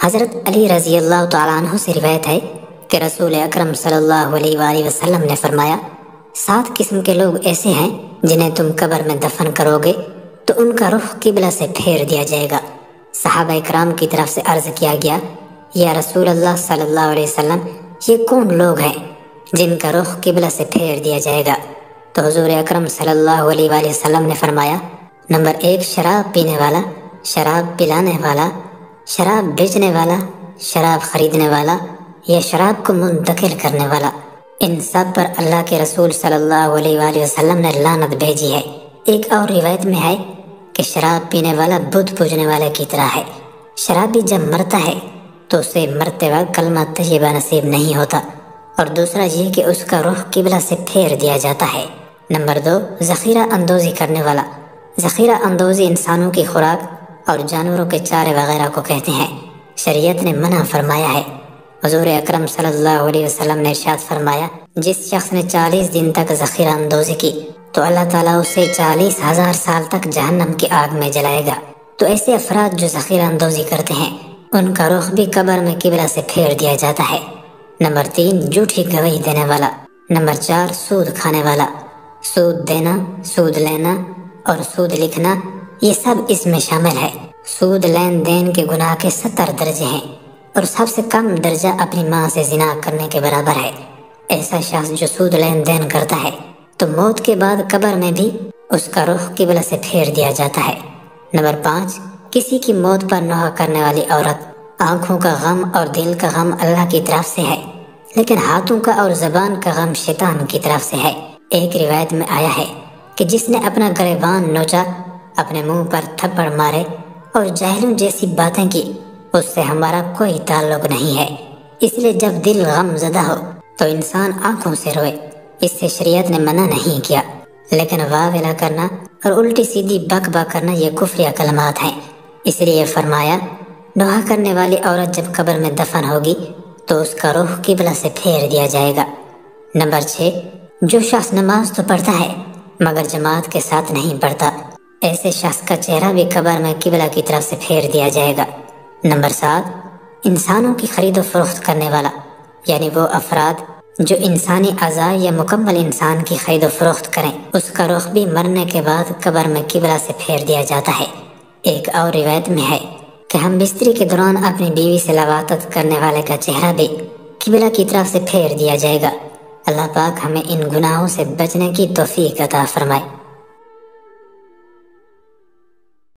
حضرت علی رضی اللہ تعالیٰ عنہ سے روایت ہے کہ رسول اکرم صلی اللہ علیہ وآلہ وسلم نے فرمایا 7 قسم کے لوگ ایسے ہیں جنہیں تم قبر میں دفن کرو گے تو ان کا رخ قبلہ سے پھیر دیا جائے گا۔ صحابہ اکرام کی طرف سے عرض کیا گیا یا رسول اللہ صلی اللہ علیہ وسلم یہ کون لوگ ہیں جن کا رخ قبلہ سے پھیر دیا جائے گا؟ تو حضور اکرم صلی اللہ علیہ وآلہ وسلم نے فرمایا نمبر 1 شراب پینے والا، شراب پلانے والا، شراب بیچنے والا، شراب خریدنے والا یا شراب کو منتقل کرنے والا۔ ان سب پر اللہ کے رسول صلی اللہ علیہ وآلہ وسلم نے لعنت بھیجی ہے۔ ایک اور روایت میں ہے کہ شراب پینے والا بت پوجنے والے کی طرح ہے۔ شرابی جب مرتا ہے تو اسے مرتے وقت کلمہ طیبہ نصیب نہیں ہوتا، اور دوسرا یہ کہ اس کا رخ قبلہ سے پھیر دیا جاتا ہے۔ نمبر 2 ذخیرہ اندوزی کرنے والا۔ ذخیرہ اندوزی انسانوں کی خوراک اور جانوروں کے چارے وغیرہ کو کہتے ہیں۔ شریعت نے منع فرمایا ہے۔ حضور اکرم صلی اللہ علیہ وسلم نے ارشاد فرمایا جس شخص نے 40 دن تک ذخیرہ اندوزی کی تو اللہ تعالیٰ اسے 40,000 سال تک جہنم کی آگ میں جلائے گا۔ تو ایسے افراد جو ذخیرہ اندوزی کرتے ہیں ان کا رخ بھی قبر میں قبلہ سے پھیر دیا جاتا ہے۔ نمبر 3 جھوٹی گواہی دینے والا۔ نمبر 4 سود کھانے والا۔ سود دینا، سود لینا اور سود لکھنا یہ سب اس میں شامل ہے۔ سود لین دین کے گناہ کے 70 درجے ہیں اور سب سے کم درجہ اپنی ماں سے زنا کرنے کے برابر ہے۔ ایسا شخص جو سود لین دین کرتا ہے تو موت کے بعد قبر میں بھی اس کا رخ قبلہ سے پھیر دیا جاتا ہے۔ نمبر 5 کسی کی موت پر نوحہ کرنے والی عورت۔ آنکھوں کا غم اور دل کا غم اللہ کی طرف سے ہے، لیکن ہاتھوں کا اور زبان کا غم شیطان کی طرف سے ہے۔ ایک روایت میں آیا ہے کہ جس نے اپنا گریبان نوچا، اپنے منہ پر تھپڑ مارے اور جاہلوں جیسی باتیں کی، اس سے ہمارا کوئی تعلق نہیں ہے۔ اس لیے جب دل غم زدہ ہو تو انسان آنکھوں سے روئے، اس سے شریعت نے منع نہیں کیا، لیکن واویلا کرنا اور الٹی سیدھی بک بک کرنا یہ کفریہ کلمات ہیں۔ اس لیے فرمایا نوحہ کرنے والی عورت جب قبر میں دفن ہوگی تو اس کا رخ قبلہ سے پھیر دیا جائے گا۔ نمبر 6 جو شخص نماز تو پڑھتا ہے مگر جماعت کے ساتھ نہیں پڑھتا، ایسے شخص کا چہرہ بھی قبر میں قبلہ کی طرف سے پھیر دیا جائے گا۔ نمبر 7 انسانوں کی خرید و فروخت کرنے والا، یعنی وہ افراد جو انسانی اعضاء یا مکمل انسان کی خرید و فروخت کریں، اس کا رخ بھی مرنے کے بعد قبر میں قبلہ سے پھیر دیا جاتا ہے۔ ایک اور روایت میں ہے کہ ہم بستری کے دوران اپنی بیوی سے لواطت کرنے والے کا چہرہ بھی قبلہ کی طرف سے پھیر دیا جائے گا۔ اللہ پاک ہمیں ان گناہوں سے بچنے کی توفیق عطا فرمائے۔